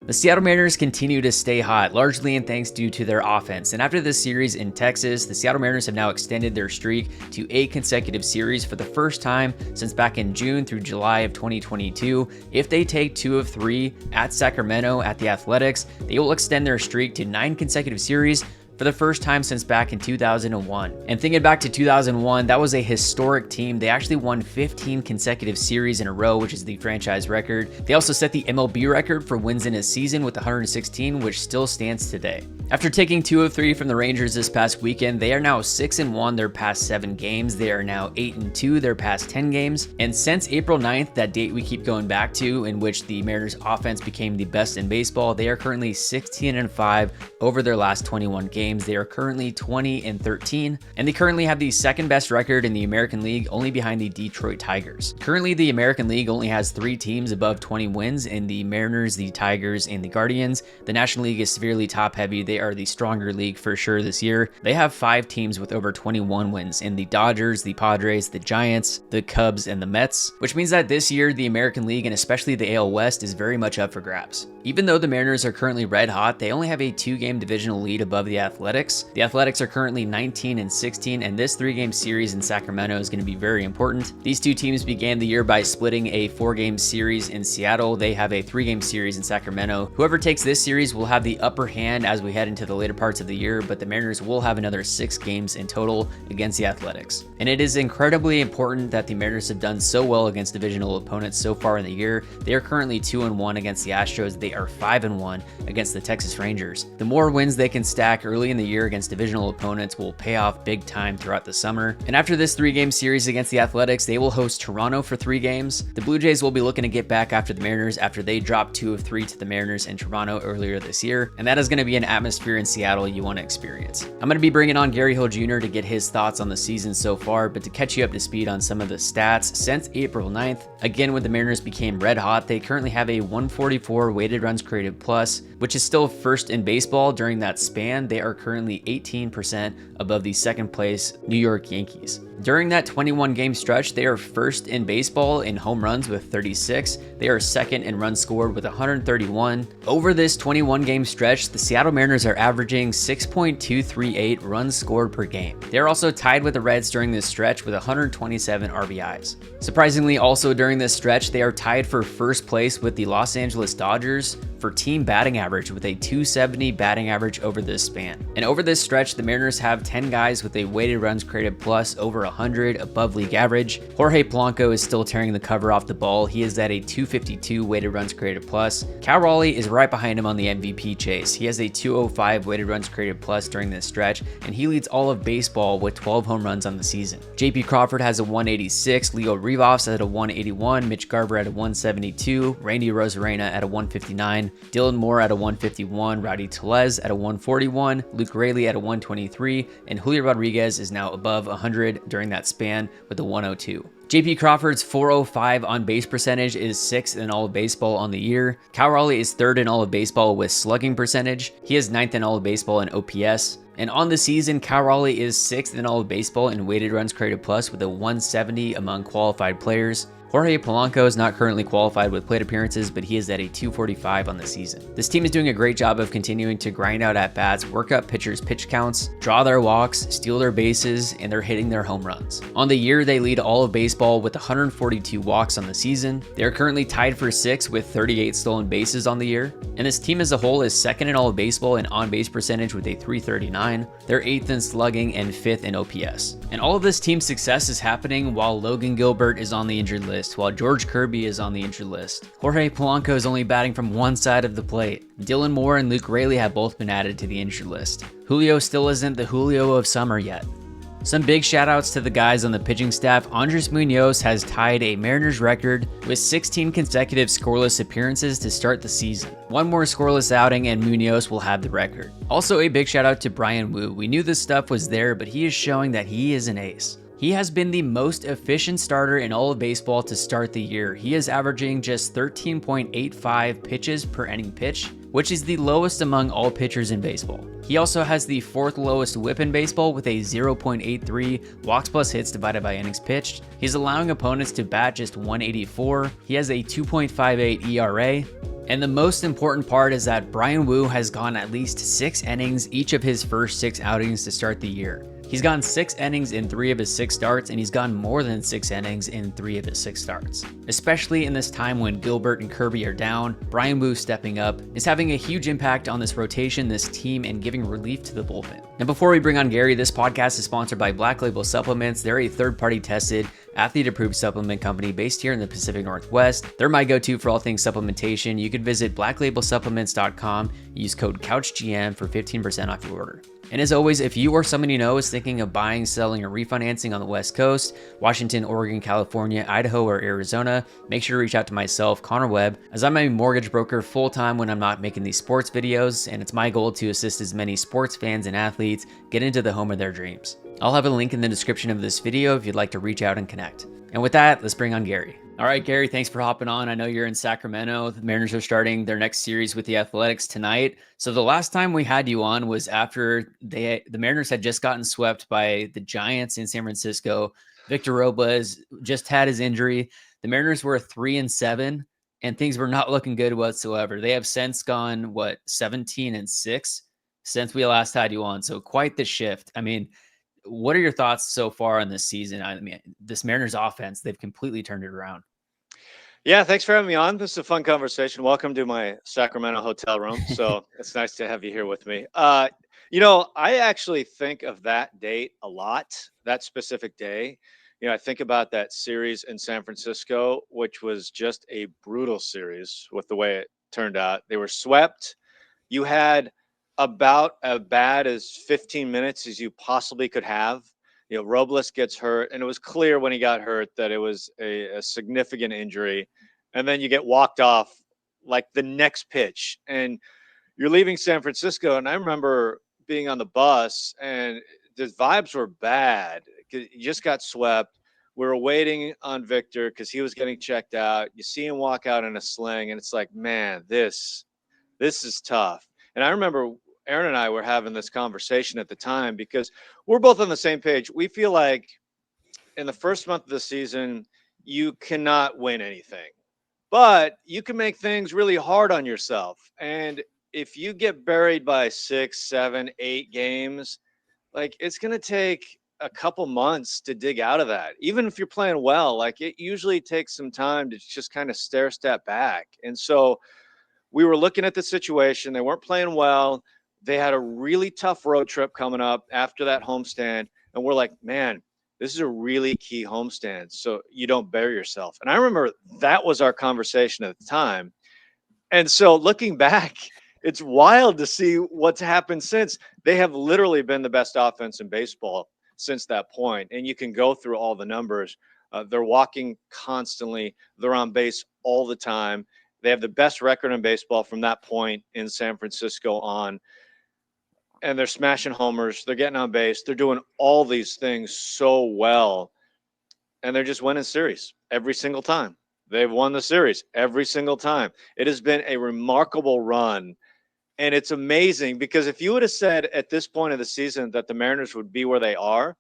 The Seattle Mariners continue to stay hot, largely in thanks due to their offense. And after this series in Texas, the Seattle Mariners have now extended their streak to 8 consecutive series for the first time since back in June through July of 2022. If they take 2 of 3 at Sacramento at the Athletics, they will extend their streak to 9 consecutive series for the first time since back in 2001. And thinking back to 2001, that was a historic team. They actually won 15 consecutive series in a row, which is the franchise record. They also set the MLB record for wins in a season with 116, which still stands today. After taking 2 of 3 from the Rangers this past weekend, they are now 6-1 their past 7 games. They are now 8-2 their past 10 games. And since April 9th, that date we keep going back to, in which the Mariners offense became the best in baseball, they are currently 16-5 over their last 21 games. They are currently 20-13, and they currently have the second best record in the American League, only behind the Detroit Tigers. Currently, the American League only has 3 teams above 20 wins in the Mariners, the Tigers, and the Guardians. The National League is severely top-heavy. They are the stronger league for sure this year. They have 5 teams with over 21 wins in the Dodgers, the Padres, the Giants, the Cubs, and the Mets, which means that this year, the American League, and especially the AL West, is very much up for grabs. Even though the Mariners are currently red hot, they only have a 2-game divisional lead above the Athletics. The Athletics are currently 19-16, and this 3-game series in Sacramento is going to be very important. These two teams began the year by splitting a 4-game series in Seattle. They have a 3-game series in Sacramento. Whoever takes this series will have the upper hand as we head into the later parts of the year, but the Mariners will have another 6 games in total against the Athletics. And it is incredibly important that the Mariners have done so well against divisional opponents so far in the year. They are currently 2-1 against the Astros. They are 5-1 against the Texas Rangers. The more wins they can stack early in the year against divisional opponents will pay off big time throughout the summer. And after this 3-game series against the Athletics, they will host Toronto for 3 games. The Blue Jays will be looking to get back after the Mariners after they dropped 2 of 3 to the Mariners in Toronto earlier this year. And that is going to be an atmosphere in Seattle you want to experience. I'm going to be bringing on Gary Hill Jr. to get his thoughts on the season so far, but to catch you up to speed on some of the stats since April 9th, again, when the Mariners became red hot, they currently have a 144 weighted runs created plus, which is still first in baseball during that span. They are currently 18% above the second place New York Yankees. During that 21-game stretch, they are first in baseball in home runs with 36. They are second in runs scored with 131. Over this 21-game stretch, the Seattle Mariners are averaging 6.238 runs scored per game. They are also tied with the Reds during this stretch with 127 RBIs. Surprisingly, also during this stretch, they are tied for first place with the Los Angeles Dodgers for team batting average with a 270 batting average over this span. And over this stretch, the Mariners have 10 guys with a weighted runs created plus over 100 above league average. Jorge Polanco is still tearing the cover off the ball. He is at a 252 weighted runs created plus. Cal Raleigh is right behind him on the MVP chase. He has a 205 weighted runs created plus during this stretch, and he leads all of baseball with 12 home runs on the season. JP Crawford has a 186, Leo Rivas at a 181, Mitch Garver at a 172, Randy Rosarena at a 159, Dylan Moore at a 151, Rowdy Tellez at a 141, Luke Raley at a 123, and Julio Rodriguez is now above 100 during that span with a 102. JP Crawford's 405 on base percentage is 6th in all of baseball on the year. Cal Raleigh is 3rd in all of baseball with slugging percentage. He is 9th in all of baseball in OPS. And on the season, Cal Raleigh is 6th in all of baseball in weighted runs created plus with a 170 among qualified players. Jorge Polanco is not currently qualified with plate appearances, but he is at a 245 on the season. This team is doing a great job of continuing to grind out at-bats, work up pitchers' pitch counts, draw their walks, steal their bases, and they're hitting their home runs. On the year, they lead all of baseball with 142 walks on the season. They are currently tied for 6th with 38 stolen bases on the year. And this team as a whole is 2nd in all of baseball in on-base percentage with a 339. They're 8th in slugging and 5th in OPS. And all of this team success is happening while Logan Gilbert is on the injured list, while George Kirby is on the injured list. Jorge Polanco is only batting from one side of the plate. Dylan Moore and Luke Raley have both been added to the injured list. Julio still isn't the Julio of summer yet. Some big shout outs to the guys on the pitching staff. Andres Munoz has tied a Mariners record with 16 consecutive scoreless appearances to start the season. One more scoreless outing and Munoz will have the record. Also a big shout out to Bryan Woo. We knew this stuff was there, but he is showing that he is an ace. He has been the most efficient starter in all of baseball to start the year. He is averaging just 13.85 pitches per inning pitch, which is the lowest among all pitchers in baseball. He also has the 4th lowest whip in baseball with a 0.83 walks plus hits divided by innings pitched. He's allowing opponents to bat just 184. He has a 2.58 ERA. And the most important part is that Bryan Woo has gone at least 6 innings each of his first 6 outings to start the year. He's gone 6 innings in 3 of his 6 starts, and he's gone more than 6 innings in 3 of his 6 starts. Especially in this time when Gilbert and Kirby are down, Bryan Woo stepping up is having a huge impact on this rotation, this team, and giving relief to the bullpen. Now, before we bring on Gary, this podcast is sponsored by Black Label Supplements. They're a third-party tested, athlete-approved supplement company based here in the Pacific Northwest. They're my go-to for all things supplementation. You can visit blacklabelsupplements.com, use code CouchGM for 15% off your order. And as always, if you or someone you know is thinking of buying, selling, or refinancing on the West Coast, Washington, Oregon, California, Idaho, or Arizona, make sure to reach out to myself, Connor Webb, as I'm a mortgage broker full-time when I'm not making these sports videos, and it's my goal to assist as many sports fans and athletes get into the home of their dreams. I'll have a link in the description of this video if you'd like to reach out and connect. And with that, let's bring on Gary. All right, Gary, thanks for hopping on. I know you're in Sacramento. The Mariners are starting their next series with the Athletics tonight. So the last time we had you on was after the Mariners had just gotten swept by the Giants in San Francisco. Victor Robles just had his injury. The Mariners were 3-7, and things were not looking good whatsoever. They have since gone, 17-6 since we last had you on. So quite the shift. I mean, what are your thoughts so far on this season? I mean, this Mariners offense, they've completely turned it around. Yeah, thanks for having me on. This is a fun conversation. Welcome to my Sacramento hotel room. So it's nice to have you here with me. I actually think of that date a lot, that specific day. I think about that series in San Francisco, which was just a brutal series with the way it turned out. They were swept. You had about as bad as 15 minutes as you possibly could have. Robles gets hurt, and it was clear when he got hurt that it was a significant injury. And then you get walked off like the next pitch, and you're leaving San Francisco. And I remember being on the bus, and the vibes were bad. You just got swept. We were waiting on Victor because he was getting checked out. You see him walk out in a sling, and it's like, man, this is tough. And I remember Aaron and I were having this conversation at the time because we're both on the same page. We feel like in the first month of the season, you cannot win anything, but you can make things really hard on yourself. And if you get buried by 6, 7, 8 games, like it's going to take a couple months to dig out of that. Even if you're playing well, like it usually takes some time to just kind of stair step back. And so we were looking at the situation. They weren't playing well. They had a really tough road trip coming up after that homestand. And we're like, man, this is a really key homestand, so you don't bury yourself. And I remember that was our conversation at the time. And so looking back, it's wild to see what's happened since. They have literally been the best offense in baseball since that point. And you can go through all the numbers. They're walking constantly. They're on base all the time. They have the best record in baseball from that point in San Francisco on. And they're smashing homers. They're getting on base. They're doing all these things so well. And they're just winning series every single time. They've won the series every single time. It has been a remarkable run. And it's amazing because if you would have said at this point of the season that the Mariners would be where they are,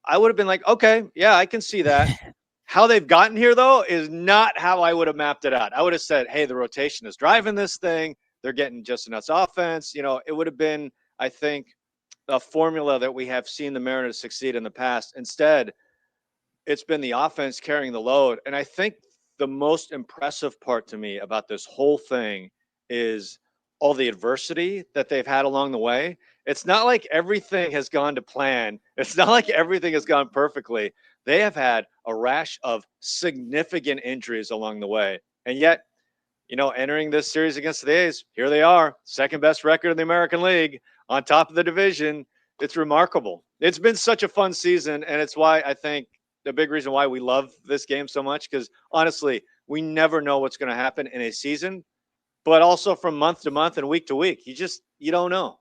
I would have been like, okay, yeah, I can see that. How they've gotten here, though, is not how I would have mapped it out. I would have said, hey, the rotation is driving this thing. They're getting just enough offense. It would have been, I think, a formula that we have seen the Mariners succeed in the past. Instead, it's been the offense carrying the load. And I think the most impressive part to me about this whole thing is all the adversity that they've had along the way. It's not like everything has gone to plan. It's not like everything has gone perfectly. They have had a rash of significant injuries along the way. And yet, entering this series against the A's, here they are, second best record in the American League, on top of the division. It's remarkable. It's been such a fun season, and it's why I think the big reason why we love this game so much, because honestly, we never know what's going to happen in a season, but also from month to month and week to week. You don't know.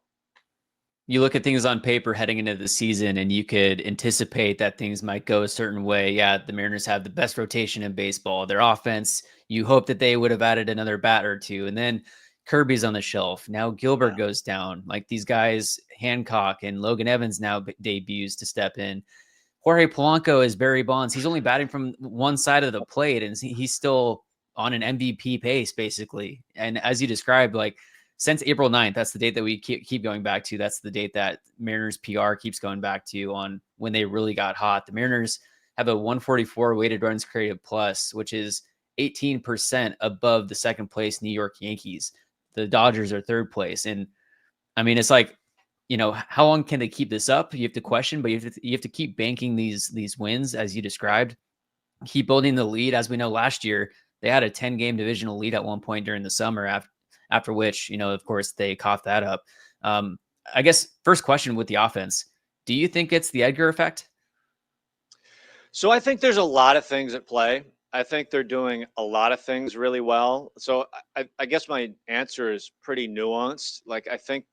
You look at things on paper heading into the season and you could anticipate that things might go a certain way. Yeah, the Mariners have the best rotation in baseball. Their offense, you hope that they would have added another bat or two. And then Kirby's on the shelf. Now Gilbert goes down. Like these guys, Hancock and Logan Evans now debuts to step in. Jorge Polanco is Barry Bonds. He's only batting from one side of the plate, and he's still on an MVP pace, basically. And as you described, like since April 9th, that's the date that we keep going back to. That's the date that Mariners PR keeps going back to on when they really got hot. The Mariners have a 144 weighted runs created plus, which is 18% above the second place New York Yankees. The Dodgers are third place. And I mean, it's like, how long can they keep this up? You have to question, but you have to keep banking these wins as you described, keep building the lead. As we know, last year they had a 10-game divisional lead at one point during the summer, after which, of course, they coughed that up. I guess first question with the offense, do you think it's the Edgar effect? So I think there's a lot of things at play. I think they're doing a lot of things really well. So I guess my answer is pretty nuanced. Like I think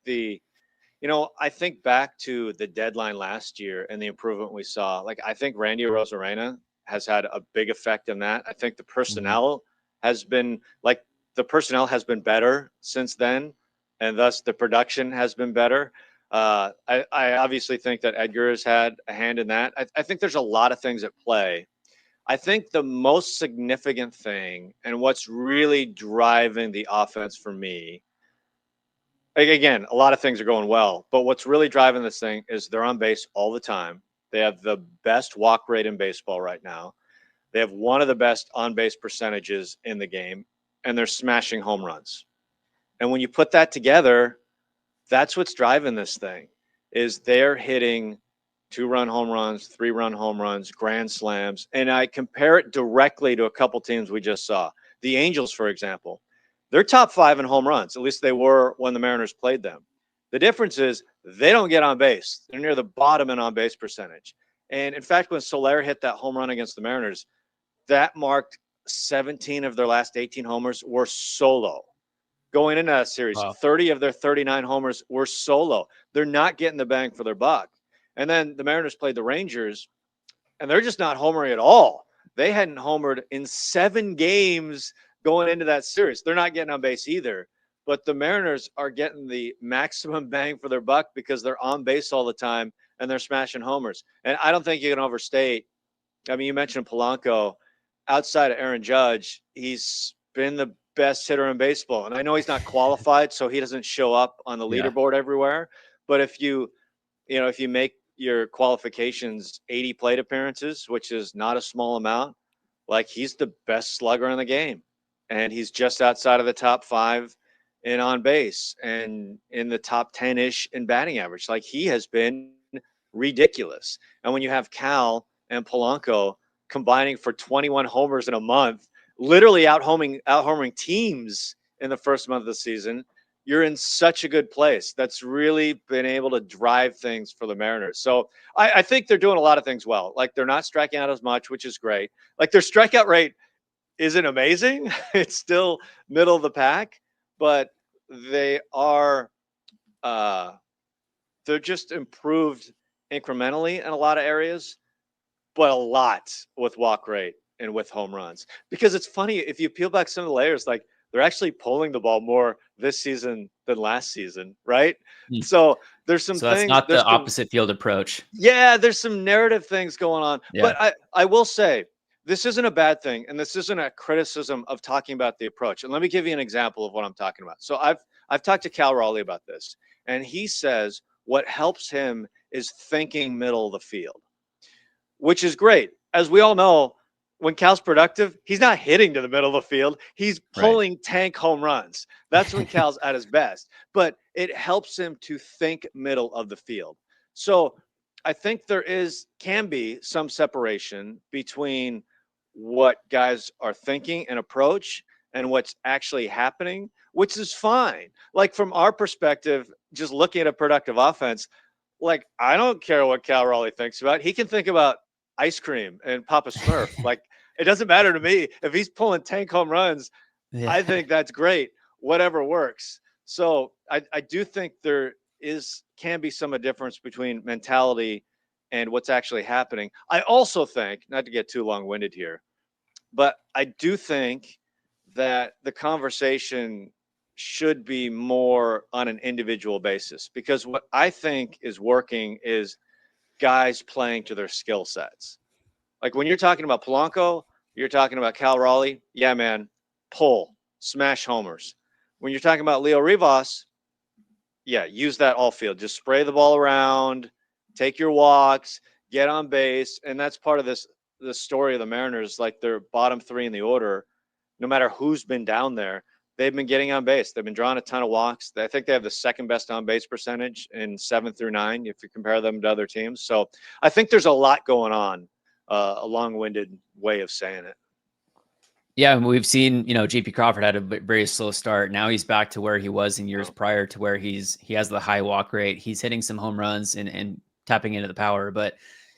back to the deadline last year and the improvement we saw. Like I think Randy Arozarena has had a big effect in that. I think the personnel has been better since then, and thus the production has been better. I obviously think that Edgar has had a hand in that. I think there's a lot of things at play. I think the most significant thing and what's really driving the offense for me, again, a lot of things are going well, but what's really driving this thing is they're on base all the time. They have the best walk rate in baseball right now. They have one of the best on base percentages in the game, and they're smashing home runs. And when you put that together, that's what's driving this thing is they're hitting 2-run home runs, 3-run home runs, grand slams. And I compare it directly to a couple teams we just saw. The Angels, for example, they're top 5 in home runs. At least they were when the Mariners played them. The difference is they don't get on base. They're near the bottom in on base percentage. And in fact, when Soler hit that home run against the Mariners, that marked 17 of their last 18 homers were solo. Going into that series, wow. 30 of their 39 homers were solo. They're not getting the bang for their buck. And then the Mariners played the Rangers, and they're just not homering at all. They hadn't homered in 7 games going into that series. They're not getting on base either. But the Mariners are getting the maximum bang for their buck because they're on base all the time and they're smashing homers. And I don't think you can overstate. I mean, you mentioned Polanco. Outside of Aaron Judge, he's been the best hitter in baseball. And I know he's not qualified, so he doesn't show up on the leaderboard everywhere. But if you make your qualifications 80 plate appearances, which is not a small amount, like he's the best slugger in the game. And he's just outside of the top 5 in on base and in the top 10-ish in batting average. Like he has been ridiculous. And when you have Cal and Polanco combining for 21 homers in a month, literally out homering teams in the first month of the season, you're in such a good place. That's really been able to drive things for the Mariners. So I think they're doing a lot of things well. Like they're not striking out as much, which is great. Like their strikeout rate isn't amazing. It's still middle of the pack, but they are they're just improved incrementally in a lot of areas, but a lot with walk rate and with home runs. Because it's funny, if you peel back some of the layers, like they're actually pulling the ball more this season than last season, right? So there's some things. So that's not the opposite field approach. Yeah, there's some narrative things going on. Yeah. But I will say, this isn't a bad thing, and this isn't a criticism of talking about the approach. And let me give you an example of what I'm talking about. So I've talked to Cal Raleigh about this, and he says what helps him is thinking middle of the field, which is great. As we all know, when Cal's productive, he's not hitting to the middle of the field. He's pulling tank home runs. That's when Cal's at his best. But it helps him to think middle of the field. So I think there can be some separation between what guys are thinking and approach and what's actually happening, which is fine. Like from our perspective, just looking at a productive offense, like I don't care what Cal Raleigh thinks about. He can think about ice cream and Papa Smurf. Like it doesn't matter to me if he's pulling tank home runs. I think that's great. Whatever works. So I do think there can be some difference between mentality and what's actually happening. I also think, not to get too long-winded here, but I do think that the conversation should be more on an individual basis, because what I think is working is guys playing to their skill sets. Like when you're talking about Polanco, you're talking about Cal Raleigh. Yeah, man, pull, smash homers. When you're talking about Leo Rivas, yeah, use that all field. Just spray the ball around, take your walks, get on base, and that's part of the story of the Mariners. Like their bottom three in the order, no matter who's been down there, they've been getting on base. They've been drawing a ton of walks. I think they have the second best on base percentage in 7 through 9 if you compare them to other teams. So I think there's a lot going on. A long-winded way of saying it. Yeah, and we've seen, JP Crawford had a very slow start. Now he's back to where he was in years prior, to where he has the high walk rate. He's hitting some home runs and tapping into the power. But,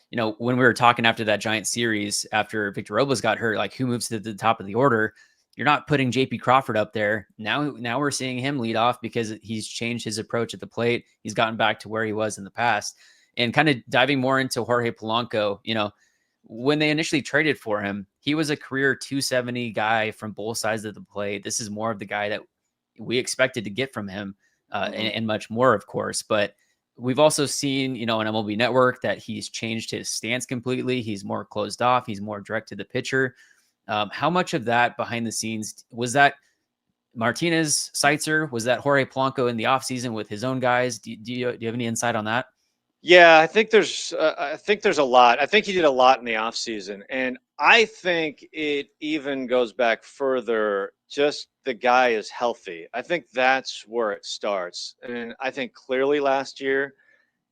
when we were talking after that Giant series, after Victor Robles got hurt, like who moves to the top of the order? You're not putting JP Crawford up there. Now we're seeing him lead off because he's changed his approach at the plate. He's gotten back to where he was in the past. And kind of diving more into Jorge Polanco, when they initially traded for him, he was a career 270 guy from both sides of the plate. This is more of the guy that we expected to get from him, and much more, of course. But we've also seen, on MLB Network, that he's changed his stance completely. He's more closed off. He's more direct to the pitcher. How much of that behind the scenes was that Martinez, Seitzer? Was that Jorge Polanco in the offseason with his own guys? Do you have any insight on that? Yeah, I think there's a lot. I think he did a lot in the offseason. And I think it even goes back further. Just the guy is healthy. I think that's where it starts. And I think clearly last year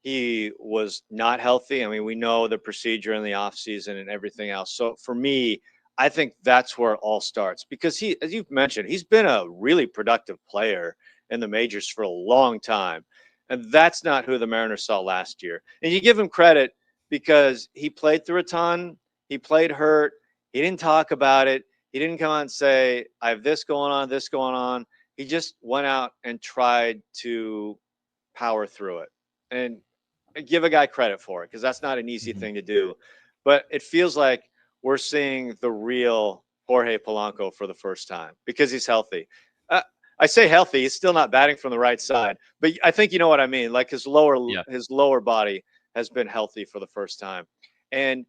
he was not healthy. I mean, we know the procedure in the offseason and everything else. So for me, I think that's where it all starts, because he, as you've mentioned, he's been a really productive player in the majors for a long time. And that's not who the Mariners saw last year. And you give him credit because he played through a ton. He played hurt. He didn't talk about it. He didn't come out and say, I have this going on, this going on. He just went out and tried to power through it. And give a guy credit for it, because that's not an easy thing to do. But it feels like we're seeing the real Jorge Polanco for the first time because he's healthy. I say healthy, he's still not batting from the right side, but I think you know what I mean. Like his lower body has been healthy for the first time. And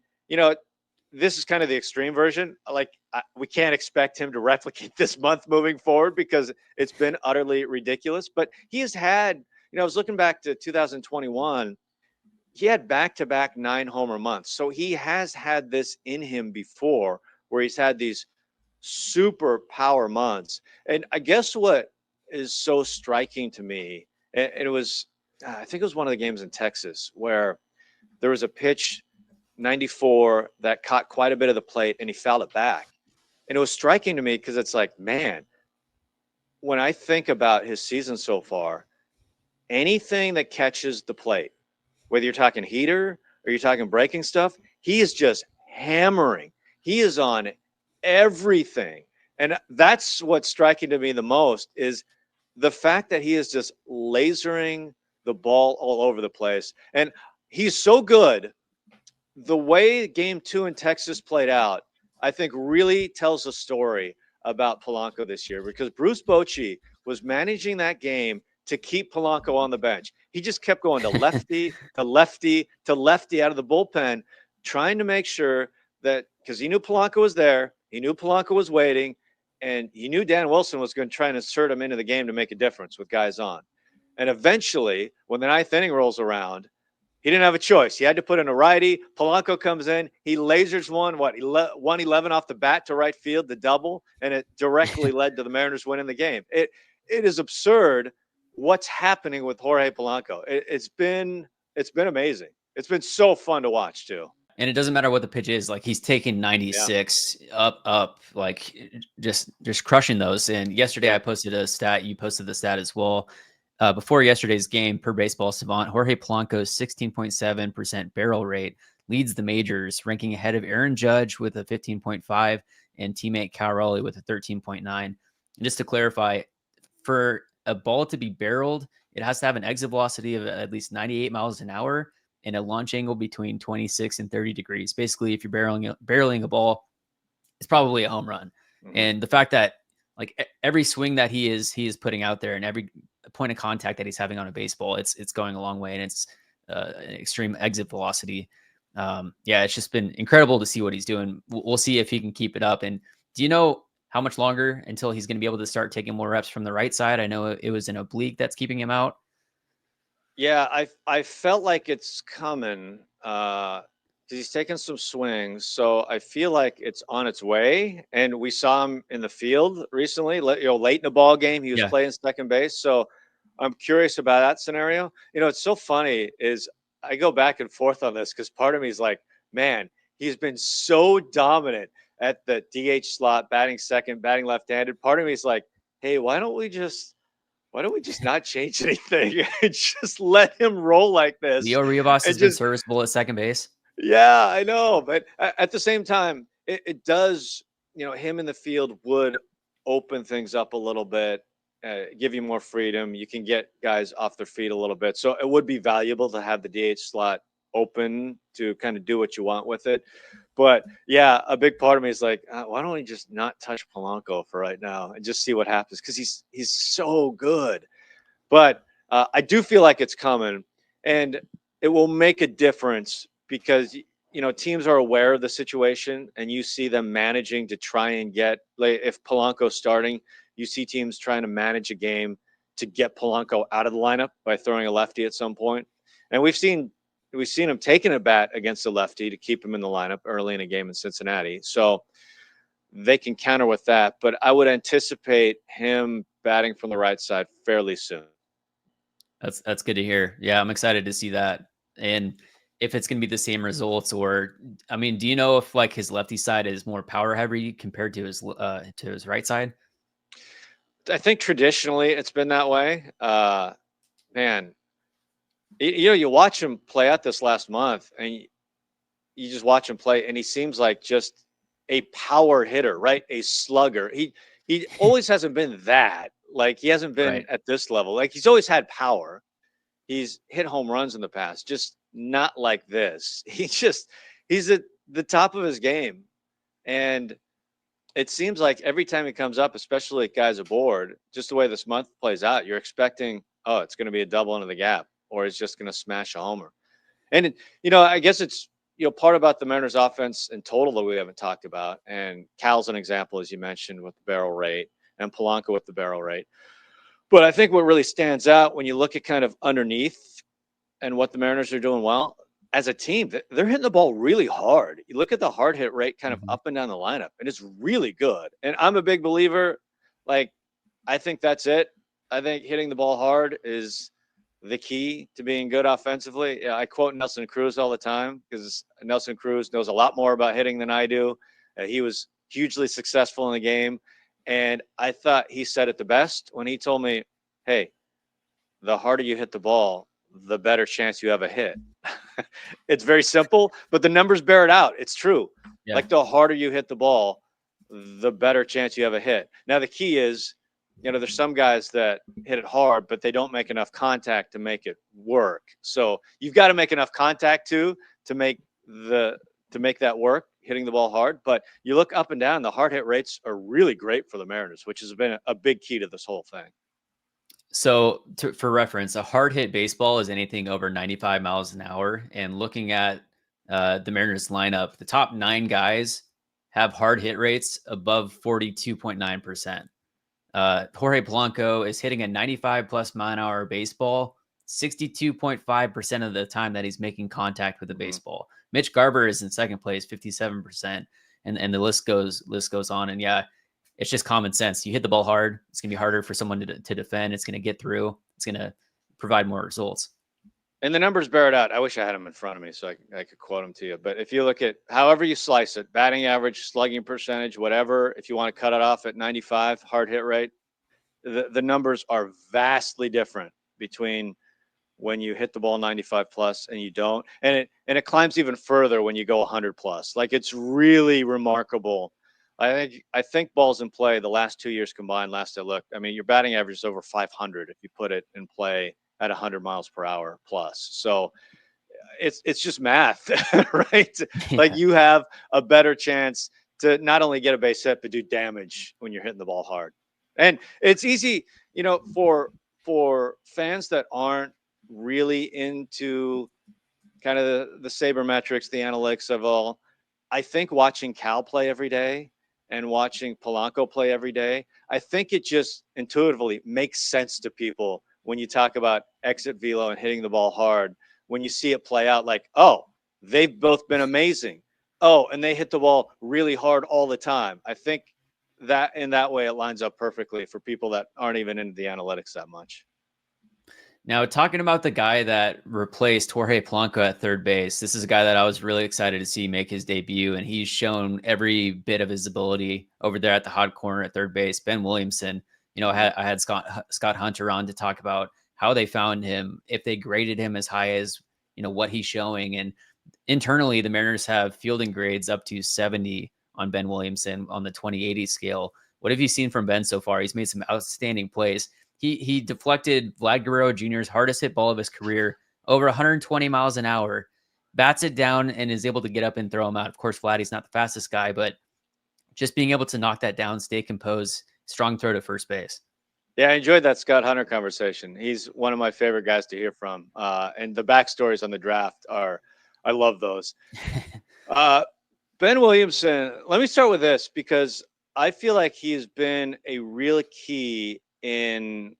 this is kind of the extreme version. Like we can't expect him to replicate this month moving forward because it's been utterly ridiculous. But he has had, I was looking back to 2021. He had back-to-back 9-homer months. So he has had this in him before, where he's had these super power months. And I guess what is so striking to me, and it was, I think it was one of the games in Texas where there was a pitch, 94, that caught quite a bit of the plate and he fouled it back. And it was striking to me because it's like, man, when I think about his season so far, anything that catches the plate, whether you're talking heater or you're talking breaking stuff, he is just hammering. He is on everything. And that's what's striking to me the most, is the fact that he is just lasering the ball all over the place. And he's so good. The way game 2 in Texas played out, I think really tells a story about Polanco this year, because Bruce Bochy was managing that game to keep Polanco on the bench. He just kept going to lefty, to lefty, to lefty out of the bullpen, trying to make sure that, because he knew Polanco was there, he knew Polanco was waiting, and he knew Dan Wilson was going to try and insert him into the game to make a difference with guys on. And eventually, when the 9th inning rolls around, he didn't have a choice. He had to put in a righty. Polanco comes in. He lasers 111 off the bat to right field, the double, and it directly led to the Mariners winning the game. It is absurd what's happening with Jorge Polanco. It's been amazing. It's been so fun to watch too. And it doesn't matter what the pitch is. Like he's taking 96 up, like just crushing those. And yesterday I posted a stat. You posted the stat as well. Before yesterday's game, per Baseball Savant, Jorge Polanco's 16.7% barrel rate leads the majors, ranking ahead of Aaron Judge with a 15.5 and teammate Cal Raleigh with a 13.9. And just to clarify, for a ball to be barreled, it has to have an exit velocity of at least 98 miles an hour and a launch angle between 26 and 30 degrees. Basically, if you're barreling a ball, it's probably a home run. And the fact that like every swing that he is putting out there and every point of contact that he's having on a baseball, it's going a long way, and it's an extreme exit velocity. It's just been incredible to see what he's doing. We'll see if he can keep it up. And do you know how much longer until he's going to be able to start taking more reps from the right side? I know it was an oblique that's keeping him out. Yeah, I felt like it's coming. 'Cause he's taking some swings, so I feel like it's on its way. And we saw him in the field recently, late in the ball game. He was Yeah. playing second base, so I'm curious about that scenario. It's so funny is I go back and forth on this because part of me is like, man, he's been so dominant at the DH slot, batting second, batting left-handed. Part of me is like, hey, why don't we just not change anything and just let him roll like this? Leo Rivas And has been just, serviceable at second base. yeah, I know. But at the same time, it does, him in the field would open things up a little bit, give you more freedom. You can get guys off their feet a little bit. So it would be valuable to have the DH slot open to kind of do what you want with it. But yeah, a big part of me is like, why don't we just not touch Polanco for right now and just see what happens? Because he's so good. But I do feel like it's coming, and it will make a difference because teams are aware of the situation, and you see them managing to try and get. Like, if Polanco's starting, you see teams trying to manage a game to get Polanco out of the lineup by throwing a lefty at some point. And we've seen him taking a bat against a lefty to keep him in the lineup early in a game in Cincinnati. So they can counter with that, but I would anticipate him batting from the right side fairly soon. That's good to hear. Yeah, I'm excited to see that. And if it's going to be the same results, or I mean, do you know if like his lefty side is more power heavy compared to his right side? I think traditionally it's been that way. Man, you watch him play out this last month, and you just watch him play, and he seems like just a power hitter, right? A slugger. He always hasn't been that. Like, he hasn't been Right. at this level. Like, he's always had power. He's hit home runs in the past, just not like this. He's at the top of his game, and it seems like every time he comes up, especially like guys aboard, just the way this month plays out, you're expecting, oh, it's going to be a double into the gap, or he's just going to smash a homer. And I guess it's part about the Mariners offense in total that we haven't talked about. And Cal's an example, as you mentioned, with the barrel rate, and Polanco with the barrel rate. But I think what really stands out when you look at kind of underneath and what the Mariners are doing well as a team, they're hitting the ball really hard. You look at the hard hit rate kind of Mhm. up and down the lineup, and it's really good. And I'm a big believer. Like, I think that's it. I think hitting the ball hard is the key to being good offensively. Yeah, I quote Nelson Cruz all the time because Nelson Cruz knows a lot more about hitting than I do. He was hugely successful in the game. And I thought he said it the best when he told me, hey, the harder you hit the ball, the better chance you have a hit. It's very simple, but the numbers bear it out. It's true. Yeah. Like, the harder you hit the ball, the better chance you have a hit. Now, the key is, there's some guys that hit it hard, but they don't make enough contact to make it work. So you've got to make enough contact too to make that work, hitting the ball hard. But you look up and down, the hard hit rates are really great for the Mariners, which has been a big key to this whole thing. So, for reference, a hard hit baseball is anything over 95 miles an hour. And looking at the Mariners lineup, the top 9 guys have hard hit rates above 42.9%. Jorge Polanco is hitting a 95 plus mile an hour baseball 62.5% of the time that he's making contact with the Mm-hmm. baseball. Mitch Garver is in second place, 57%. And the list goes on. And yeah, it's just common sense. You hit the ball hard, it's gonna be harder for someone to defend. It's gonna get through. It's gonna provide more results. And the numbers bear it out. I wish I had them in front of me so I could quote them to you. But if you look at however you slice it, batting average, slugging percentage, whatever, if you want to cut it off at 95, hard hit rate, the numbers are vastly different between when you hit the ball 95 plus and you don't. And it climbs even further when you go 100 plus. Like, it's really remarkable. I think balls in play the last 2 years combined, last I looked, I mean, your batting average is over 500 if you put it in play at 100 miles per hour plus. So it's just math, right? Like, Yeah. you have a better chance to not only get a base hit but do damage when you're hitting the ball hard. And it's easy, for fans that aren't really into kind of the sabermetrics, the analytics of all. I think watching Cal play every day and watching Polanco play every day, I think it just intuitively makes sense to people when you talk about exit velo and hitting the ball hard. When you see it play out, like, oh, they've both been amazing. Oh, and they hit the ball really hard all the time. I think that in that way it lines up perfectly for people that aren't even into the analytics that much. Now, talking about the guy that replaced Jorge Polanco at third base, this is a guy that I was really excited to see make his debut, and he's shown every bit of his ability over there at the hot corner at third base. Ben Williamson, I had Scott Hunter on to talk about how they found him, if they graded him as high as what he's showing, and internally the Mariners have fielding grades up to 70 on Ben Williamson on the 2080 scale. What have you seen from Ben so far? He's made some outstanding plays. He deflected Vlad Guerrero Jr.'s hardest hit ball of his career, over 120 miles an hour, bats it down and is able to get up and throw him out. Of course, Vladdy's not the fastest guy, but just being able to knock that down, stay composed, strong throw to first base. Yeah, I enjoyed that Scott Hunter conversation. He's one of my favorite guys to hear from. And the backstories on the draft I love those. Ben Williamson, let me start with this because I feel like he's been a real key in,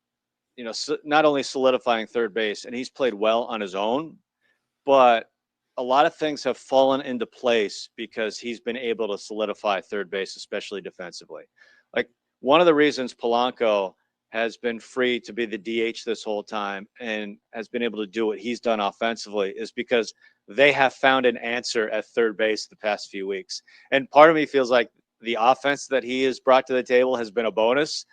not only solidifying third base, and he's played well on his own, but a lot of things have fallen into place because he's been able to solidify third base, especially defensively. Like one of the reasons Polanco has been free to be the DH this whole time and has been able to do what he's done offensively is because they have found an answer at third base the past few weeks. And part of me feels like the offense that he has brought to the table has been a bonus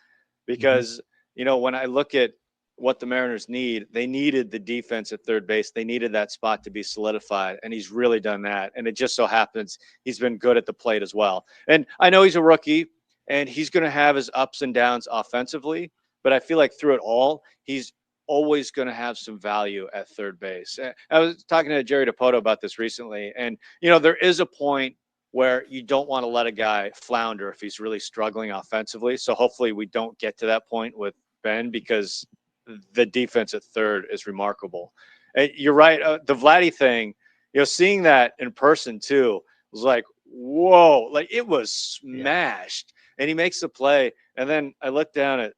because, when I look at what the Mariners need, they needed the defense at third base. They needed that spot to be solidified, and he's really done that. And it just so happens he's been good at the plate as well. And I know he's a rookie, and he's going to have his ups and downs offensively, but I feel like through it all, he's always going to have some value at third base. I was talking to Jerry DePoto about this recently, and there is a point where you don't want to let a guy flounder if he's really struggling offensively. So hopefully we don't get to that point with Ben because the defense at third is remarkable. And you're right. The Vladdy thing, seeing that in person too was like, whoa, like it was smashed. And he makes the play. And then I look down at,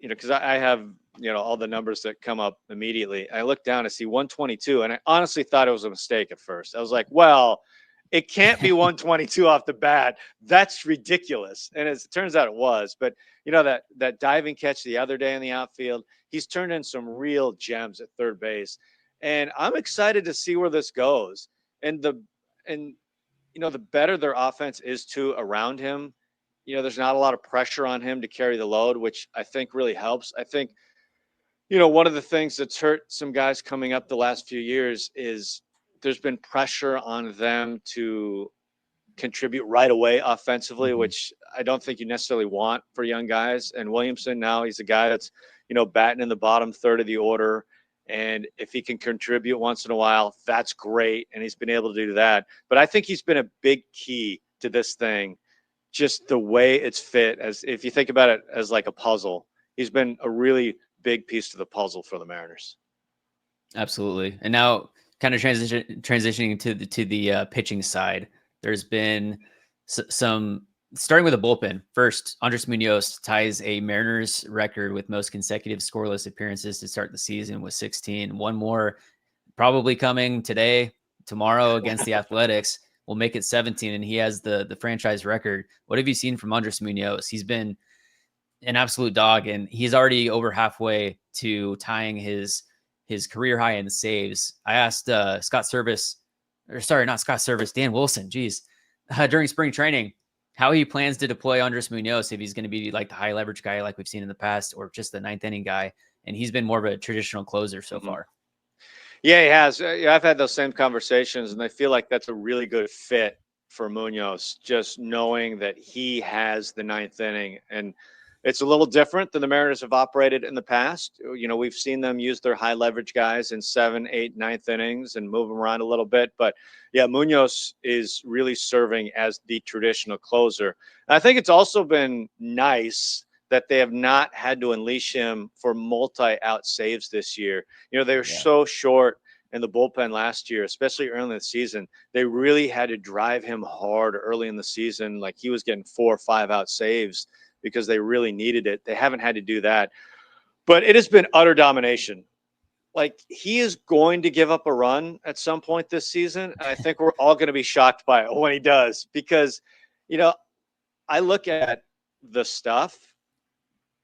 because I have, all the numbers that come up immediately. I look down to see 122, and I honestly thought it was a mistake at first. I was like, well, it can't be 122 off the bat. That's ridiculous. And as it turns out, it was. But that diving catch the other day in the outfield, he's turned in some real gems at third base, and I'm excited to see where this goes. And the better their offense is too around him, there's not a lot of pressure on him to carry the load, which I think really helps. I think one of the things that's hurt some guys coming up the last few years is there's been pressure on them to contribute right away offensively, which I don't think you necessarily want for young guys. And Williamson, now he's a guy that's, batting in the bottom third of the order. And if he can contribute once in a while, that's great. And he's been able to do that. But I think he's been a big key to this thing, just the way it's fit. As if you think about it as like a puzzle, he's been a really big piece to the puzzle for the Mariners. Absolutely. And now kind of transitioning to the pitching side, there's been some, starting with the bullpen. First, Andres Munoz ties a Mariners record with most consecutive scoreless appearances to start the season with 16. One more probably coming today, tomorrow against the Athletics will make it 17, and he has the franchise record. What have you seen from Andres Munoz? He's been an absolute dog, and he's already over halfway to tying his career high in saves. I asked Dan Wilson, during spring training, how he plans to deploy Andres Munoz, if he's going to be like the high leverage guy like we've seen in the past, or just the ninth inning guy. And he's been more of a traditional closer so far. Yeah, he has. I've had those same conversations, and I feel like that's a really good fit for Munoz, just knowing that he has the ninth inning. And it's a little different than the Mariners have operated in the past. We've seen them use their high leverage guys in 7, 8, 9th innings and move them around a little bit. But yeah, Munoz is really serving as the traditional closer. And I think it's also been nice that they have not had to unleash him for multi-out saves this year. They were so short in the bullpen last year, especially early in the season. They really had to drive him hard early in the season. Like he was getting 4 or 5 out saves because they really needed it. They haven't had to do that. But it has been utter domination. Like he is going to give up a run at some point this season. And I think we're all going to be shocked by it when he does, because, you know, I look at the stuff,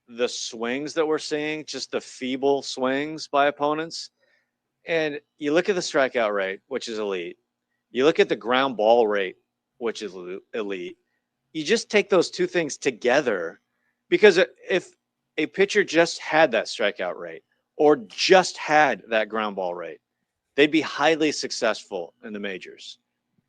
the swings that we're seeing, just the feeble swings by opponents. And you look at the strikeout rate, which is elite. You look at the ground ball rate, which is elite. You just take those two things together, because if a pitcher just had that strikeout rate or just had that ground ball rate, they'd be highly successful in the majors.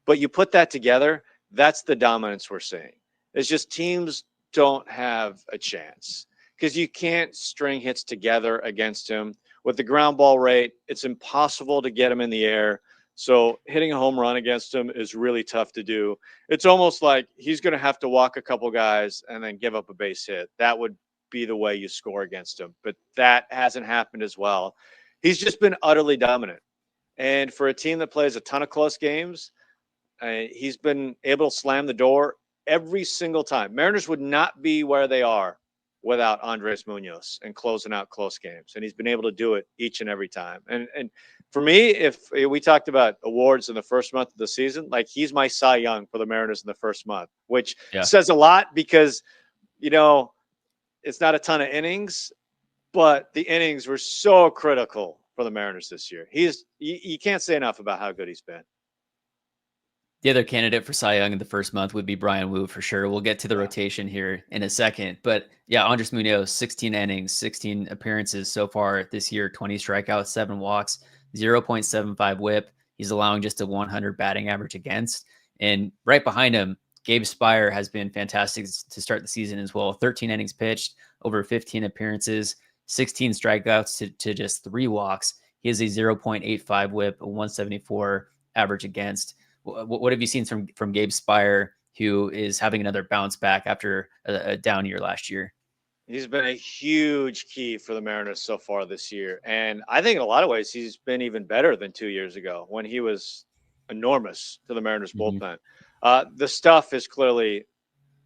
But you put that together, that's the dominance we're seeing. It's just teams don't have a chance because you can't string hits together against him. With the ground ball rate, it's impossible to get him in the air. So hitting a home run against him is really tough to do. It's almost like he's going to have to walk a couple guys and then give up a base hit. That would be the way you score against him. But that hasn't happened as well. He's just been utterly dominant. And for a team that plays a ton of close games, he's been able to slam the door every single time. Mariners would not be where they are without Andres Munoz and closing out close games. And he's been able to do it each and every time. And for me, if we talked about awards in the first month of the season, like he's my Cy Young for the Mariners in the first month, which says a lot because, you know, it's not a ton of innings, but the innings were so critical for the Mariners this year. You can't say enough about how good he's been. The other candidate for Cy Young in the first month would be Bryan Woo for sure. We'll get to the rotation here in a second. But yeah, Andres Munoz, 16 innings, 16 appearances so far this year, 20 strikeouts, 7 walks, 0.75 whip. He's allowing just a 100 batting average against. And right behind him, Gabe Spire has been fantastic to start the season as well. 13 innings pitched, over 15 appearances, 16 strikeouts to just 3 walks. He has a 0.85 whip, a 174 average against. What have you seen from Gabe Spire, who is having another bounce back after a down year last year? He's been a huge key for the Mariners so far this year. And I think in a lot of ways, he's been even better than 2 years ago when he was enormous to the Mariners bullpen. The stuff is clearly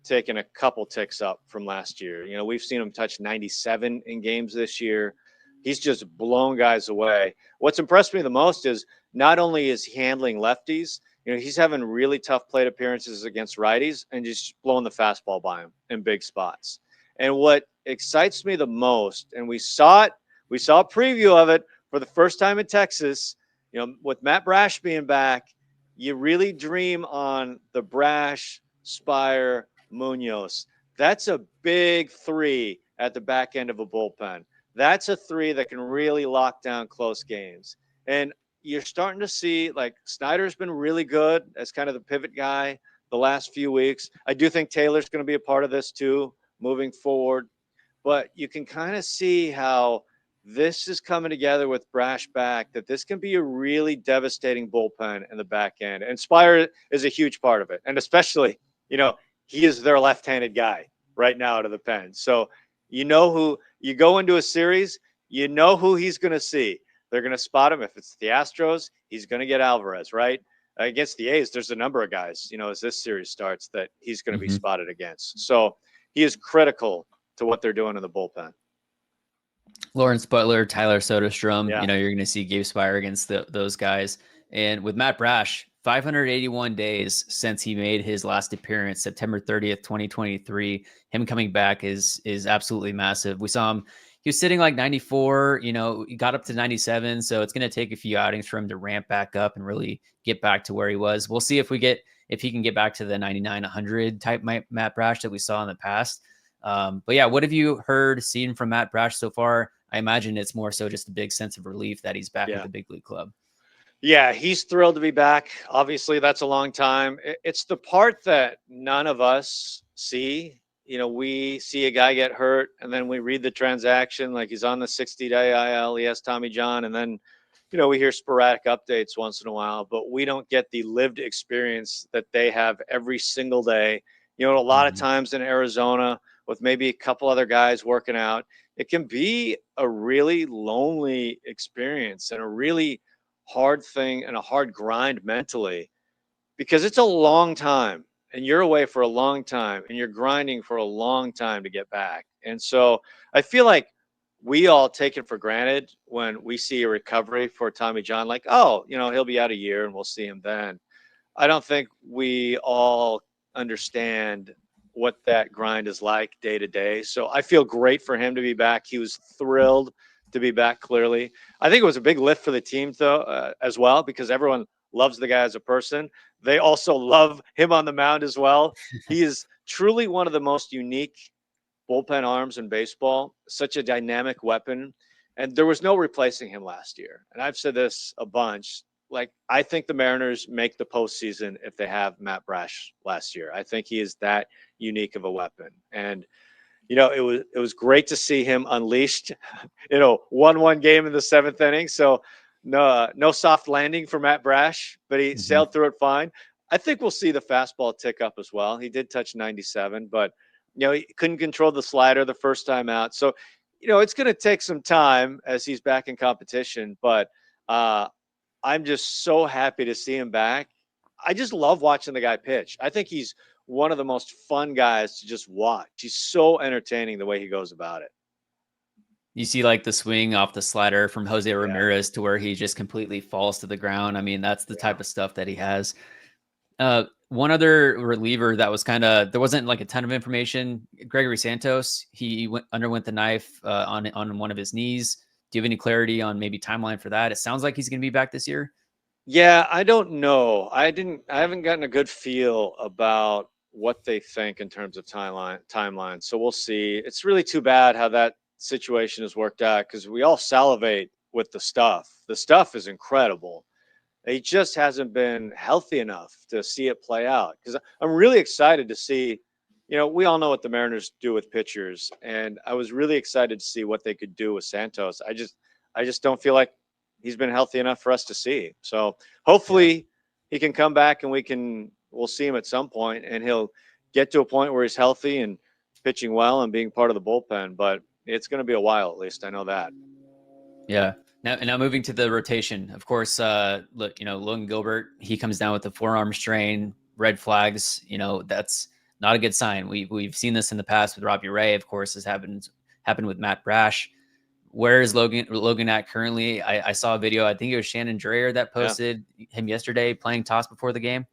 taken a couple ticks up from last year. You know, we've seen him touch 97 in games this year. He's just blown guys away. What's impressed me the most is not only is he handling lefties, you know, he's having really tough plate appearances against righties and just blowing the fastball by him in big spots. And what excites me the most, and we saw a preview of it for the first time in Texas, you know, with Matt Brash being back, you really dream on the Brash, Spire, Munoz. That's a big 3 at the back end of a bullpen. That's a 3 that can really lock down close games. And you're starting to see, like, Snyder's been really good as kind of the pivot guy the last few weeks. I do think Taylor's going to be a part of this too moving forward. But you can kind of see how this is coming together with Brash back, that this can be a really devastating bullpen in the back end. And Spire is a huge part of it. And especially, you know, he is their left-handed guy right now out of the pen. So you know who you go into a series, you know who he's going to see. They're going to spot him. If it's the Astros, he's going to get Alvarez, right? Against the A's, there's a number of guys, you know, as this series starts that he's going to be spotted against. So he is critical to what they're doing in the bullpen. Lawrence Butler, Tyler Soderstrom, you know, you're going to see Gabe Spire against those guys. And with Matt Brash, 581 days since he made his last appearance, September 30th, 2023. Him coming back is absolutely massive. We saw him, he was sitting like 94, you know, he got up to 97. So it's going to take a few outings for him to ramp back up and really get back to where he was. We'll see if he can get back to the 99, 100 type Matt Brash that we saw in the past. But yeah, what have you heard, seen from Matt Brash so far? I imagine it's more so just a big sense of relief that he's back with the big league club. Yeah, he's thrilled to be back. Obviously, that's a long time. It's the part that none of us see. You know, we see a guy get hurt and then we read the transaction, like he's on the 60-day IL, he has Tommy John, and then, you know, we hear sporadic updates once in a while, but we don't get the lived experience that they have every single day. You know, a lot of times in Arizona with maybe a couple other guys working out, it can be a really lonely experience and a really hard thing and a hard grind mentally, because it's a long time and you're away for a long time and you're grinding for a long time to get back. And so I feel like we all take it for granted when we see a recovery for Tommy John, like, oh, he'll be out a year and we'll see him then. I don't think we all understand what that grind is like day to day. So I feel great for him to be back. He was thrilled to be back, clearly. I think it was a big lift for the team, though, as well, because everyone loves the guy as a person. They also love him on the mound as well. He is truly one of the most unique bullpen arms in baseball, such a dynamic weapon. And there was no replacing him last year. And I've said this a bunch. Like, I think the Mariners make the postseason if they have Matt Brash last year. I think he is that unique of a weapon. And it was great to see him unleashed. 1-1 game in the seventh inning. So no soft landing for Matt Brash, but he sailed through it fine. I think we'll see the fastball tick up as well. He did touch 97, but he couldn't control the slider the first time out. So it's going to take some time as he's back in competition. But I'm just so happy to see him back. I just love watching the guy pitch. I think he's one of the most fun guys to just watch. He's so entertaining the way he goes about it. You see like the swing off the slider from Jose Ramirez to where he just completely falls to the ground. I mean, that's the type of stuff that he has. One other reliever that was there wasn't like a ton of information. Gregory Santos, he underwent the knife on one of his knees. Do you have any clarity on maybe timeline for that? It sounds like he's going to be back this year. Yeah, I don't know. I haven't gotten a good feel about what they think in terms of timeline. So we'll see. It's really too bad how that situation has worked out, because we all salivate with the stuff. The stuff is incredible. He just hasn't been healthy enough to see it play out, because I'm really excited to see, we all know what the Mariners do with pitchers, and I was really excited to see what they could do with Santos. I just don't feel like he's been healthy enough for us to see. So hopefully he can come back and we'll see him at some point, and he'll get to a point where he's healthy and pitching well and being part of the bullpen. But it's going to be a while, at least. I know that. Yeah. Now moving to the rotation, of course, Logan Gilbert, he comes down with the forearm strain, red flags. That's not a good sign. We've seen this in the past with Robbie Ray, of course, has happened with Matt Brash. Where is Logan at currently? I saw a video. I think it was Shannon Dreyer that posted him yesterday playing toss before the game.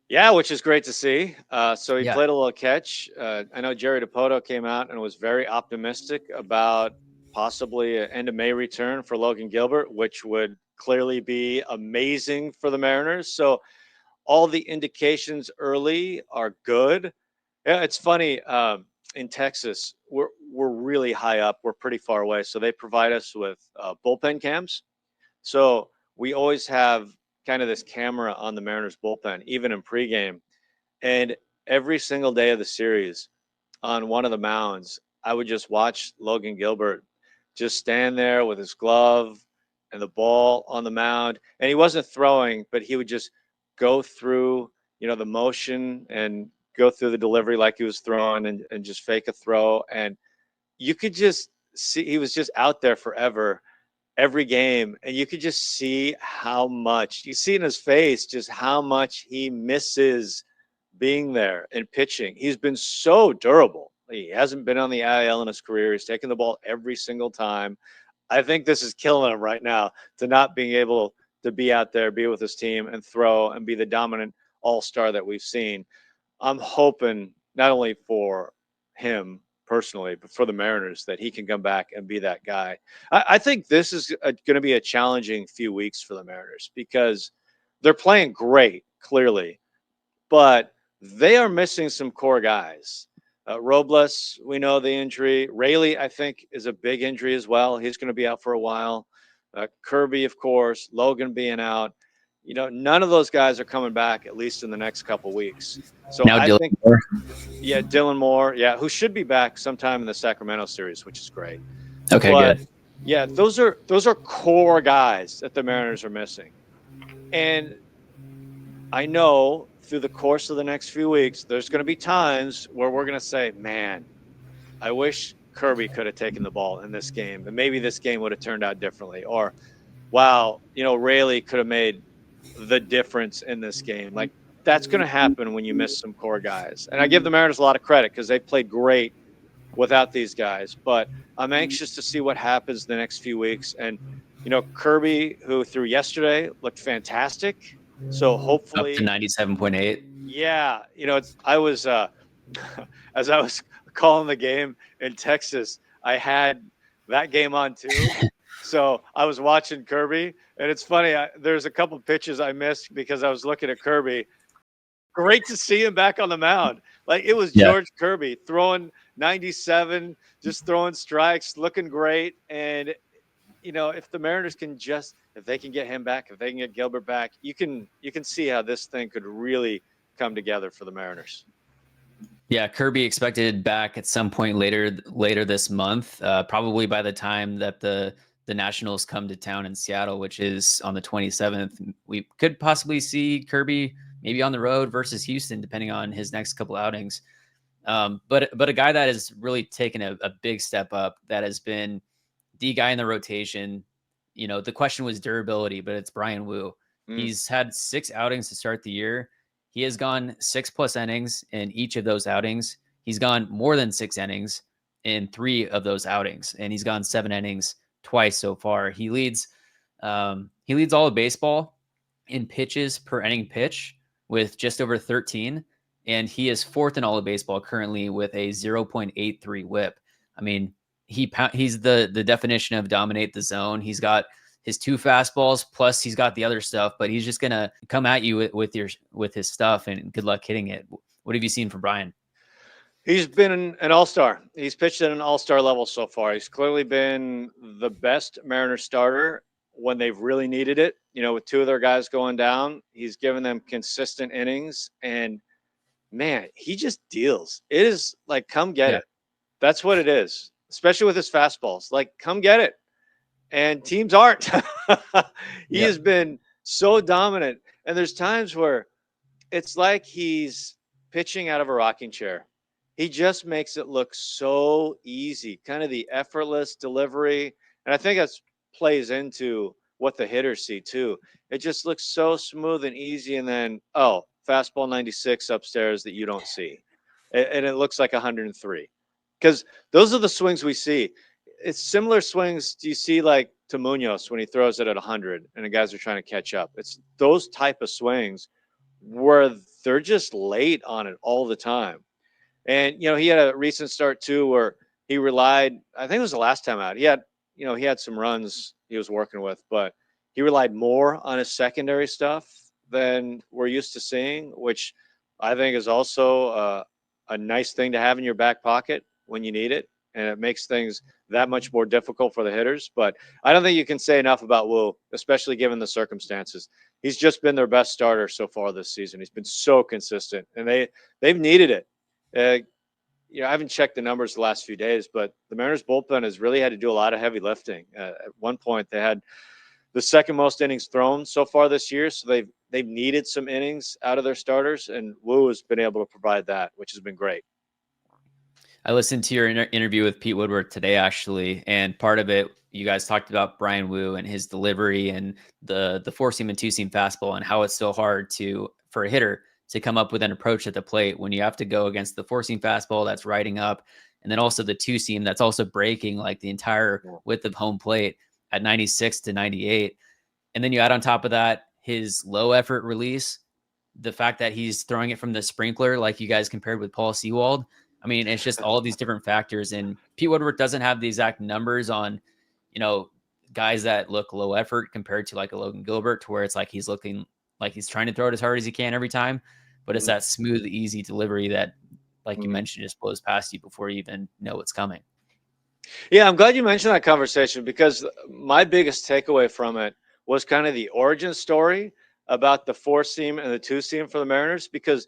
Yeah, which is great to see. So he played a little catch. I know Jerry DiPoto came out and was very optimistic about possibly an end of May return for Logan Gilbert, which would clearly be amazing for the Mariners. So all the indications early are good. Yeah, it's funny. In Texas, we're really high up. We're pretty far away. So they provide us with bullpen cams. So we always have kind of this camera on the Mariners bullpen, even in pregame. And every single day of the series on one of the mounds, I would just watch Logan Gilbert just stand there with his glove and the ball on the mound. And he wasn't throwing, but he would just go through, the motion and go through the delivery like he was throwing, and just fake a throw. And you could just see he was just out there forever, every game. And you could just see how much you see in his face, just how much he misses being there and pitching. He's been so durable. He hasn't been on the IL in his career. He's taking the ball every single time. I think this is killing him right now, to not being able to be out there, be with his team and throw and be the dominant all-star that we've seen. I'm hoping not only for him personally, but for the Mariners, that he can come back and be that guy. I think this is going to be a challenging few weeks for the Mariners, because they're playing great, clearly, but they are missing some core guys. Robles, we know the injury. Rayleigh, I think, is a big injury as well. He's going to be out for a while. Kirby, of course, Logan being out. None of those guys are coming back, at least in the next couple weeks. So now I Dylan think, Moore. Dylan Moore, who should be back sometime in the Sacramento series, which is great. Okay, good. Yeah, those are core guys that the Mariners are missing. And I know through the course of the next few weeks, there's going to be times where we're going to say, man, I wish Kirby could have taken the ball in this game, and maybe this game would have turned out differently. Or wow, Rayleigh could have made the difference in this game. Like that's going to happen when you miss some core guys. And I give the Mariners a lot of credit because they played great without these guys. But I'm anxious to see what happens the next few weeks. And Kirby, who threw yesterday, looked fantastic. So Up to hopefully, 97.8. yeah, I was as I was calling the game in Texas, I had that game on too. So I was watching Kirby, and it's funny. There's a couple pitches I missed because I was looking at Kirby. Great to see him back on the mound. Like it was Yeah. George Kirby throwing 97, just throwing strikes, looking great. And if the Mariners can if they can get him back, if they can get Gilbert back, you can see how this thing could really come together for the Mariners. Yeah, Kirby expected back at some point later this month, probably by the time that the Nationals come to town in Seattle, which is on the 27th. We could possibly see Kirby maybe on the road versus Houston, depending on his next couple outings. But a guy that has really taken a big step up, that has been the guy in the rotation. The question was durability, but it's Bryan Woo. He's had 6 outings to start the year. He has gone 6+ innings in each of those outings. He's gone more than 6 innings in 3 of those outings, and he's gone 7 innings twice so far. He leads all of baseball in pitches per inning pitch with just over 13, and he is 4th in all of baseball currently with a 0.83 WHIP. I mean, he's the definition of dominate the zone. He's got his 2 fastballs, plus he's got the other stuff, but he's just gonna come at you with his stuff, and good luck hitting it. What have you seen from Bryan? He's been an all-star. He's pitched at an all-star level so far. He's clearly been the best Mariners starter when they've really needed it. With 2 of their guys going down, he's given them consistent innings, and man, he just deals. It is like, come get Yeah. it. That's what it is, especially with his fastballs. Like, come get it. And teams aren't. He Yep. has been so dominant. And there's times where it's like he's pitching out of a rocking chair. He just makes it look so easy, kind of the effortless delivery. And I think that plays into what the hitters see too. It just looks so smooth and easy. And then, oh, fastball 96 upstairs that you don't see. And it looks like 103. Because those are the swings we see. It's similar swings you see like to Munoz when he throws it at 100 and the guys are trying to catch up. It's those type of swings where they're just late on it all the time. And he had a recent start too where he relied, I think it was the last time out. He had some runs he was working with, but he relied more on his secondary stuff than we're used to seeing, which I think is also a nice thing to have in your back pocket when you need it. And it makes things that much more difficult for the hitters. But I don't think you can say enough about Woo, especially given the circumstances. He's just been their best starter so far this season. He's been so consistent, and they've needed it. I haven't checked the numbers the last few days, but the Mariners bullpen has really had to do a lot of heavy lifting. At one point, they had the second most innings thrown so far this year, so they've needed some innings out of their starters, and Woo has been able to provide that, which has been great. I listened to your interview with Pete Woodward today, actually, and part of it, you guys talked about Bryan Woo and his delivery and the 4-seam and 2-seam fastball, and how it's so hard for a hitter to come up with an approach at the plate when you have to go against the 4-seam fastball that's riding up, and then also the 2-seam that's also breaking like the entire width of home plate at 96 to 98. And then you add on top of that his low effort release, the fact that he's throwing it from the sprinkler, like you guys compared with Paul Sewald. I mean, it's just all of these different factors. And Pete Woodward doesn't have the exact numbers on, guys that look low effort compared to like a Logan Gilbert, to where it's like he's looking like he's trying to throw it as hard as he can every time. But it's that smooth, easy delivery that, like you mentioned, just blows past you before you even know what's coming. Yeah, I'm glad you mentioned that conversation because my biggest takeaway from it was kind of the origin story about the 4-seam and the 2-seam for the Mariners, because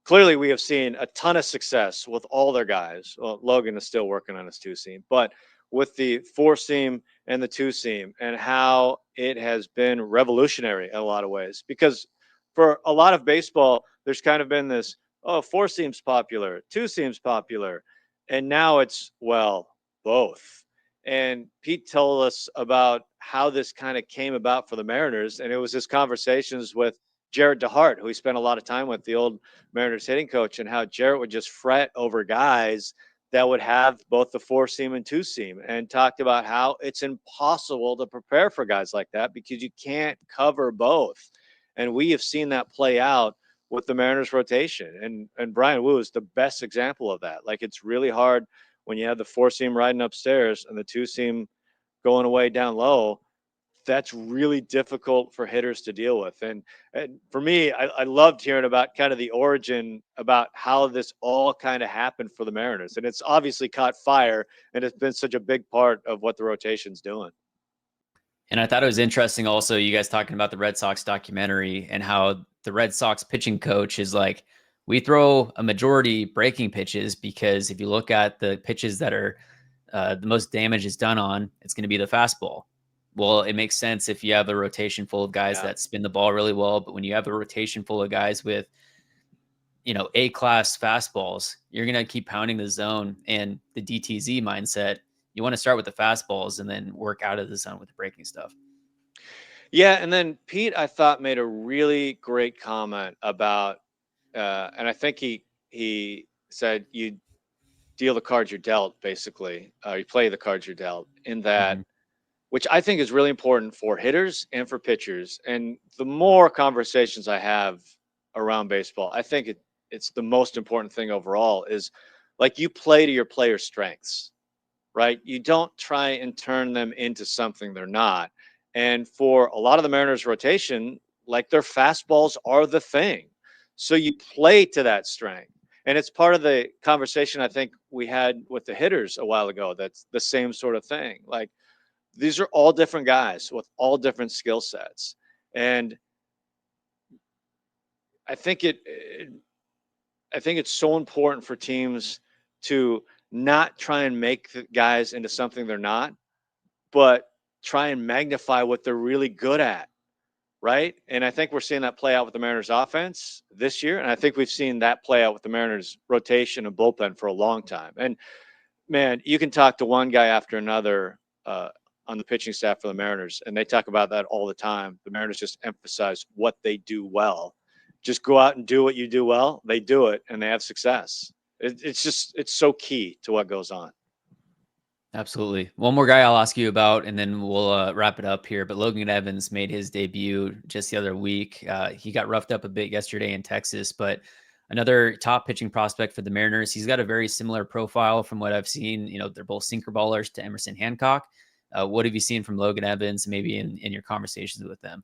clearly we have seen a ton of success with all their guys. Well, Logan is still working on his 2-seam, but with the 4-seam and the 2-seam, and how it has been revolutionary in a lot of ways. Because for a lot of baseball, there's kind of been this, 4-seam's popular, 2-seam's popular. And now it's, well, both. And Pete told us about how this kind of came about for the Mariners, and it was his conversations with Jarrett DeHart, who he spent a lot of time with, the old Mariners hitting coach, and how Jarrett would just fret over guys that would have both the four seam and two seam, and talked about how it's impossible to prepare for guys like that because you can't cover both. And we have seen that play out with the Mariners rotation. And Bryan Woo is the best example of that. Like, it's really hard when you have the four seam riding upstairs and the two seam going away down low. That's really difficult for hitters to deal with. And for me, I loved hearing about kind of the origin, about how this all kind of happened for the Mariners. And it's obviously caught fire, and it's been such a big part of what the rotation's doing. And I thought it was interesting also, you guys talking about the Red Sox documentary and how the Red Sox pitching coach is like, we throw a majority breaking pitches because if you look at the pitches that are the most damage is done on, it's going to be the fastball. Well, it makes sense if you have a rotation full of guys that spin the ball really well. But when you have a rotation full of guys with, A-class fastballs, you're going to keep pounding the zone. And the DTZ mindset, you want to start with the fastballs and then work out of the zone with the breaking stuff. Yeah, and then Pete, I thought, made a really great comment about, and I think he said you deal the cards you're dealt, basically. You play the cards you're dealt, in that, which I think is really important for hitters and for pitchers. And the more conversations I have around baseball, I think it's the most important thing overall, is like, you play to your players' strengths, right? You don't try and turn them into something they're not. And for a lot of the Mariners rotation, like, their fastballs are the thing. So you play to that strength. And it's part of the conversation I think we had with the hitters a while ago. That's the same sort of thing. Like, these are all different guys with all different skill sets. And I think I think it's so important for teams to not try and make the guys into something they're not, but try and magnify what they're really good at, right? And I think we're seeing that play out with the Mariners offense this year, and I think we've seen that play out with the Mariners rotation and bullpen for a long time. And man, you can talk to one guy after another on the pitching staff for the Mariners, and they talk about that all the time. The Mariners just emphasize what they do well. Just go out and do what you do well. They do it, and they have success. It's so key to what goes on. Absolutely. One more guy I'll ask you about, and then we'll wrap it up here. But Logan Evans made his debut just the other week. He got roughed up a bit yesterday in Texas, but another top pitching prospect for the Mariners. He's got a very similar profile from what I've seen. They're both sinker ballers to Emerson Hancock. What have you seen from Logan Evans, maybe in your conversations with them?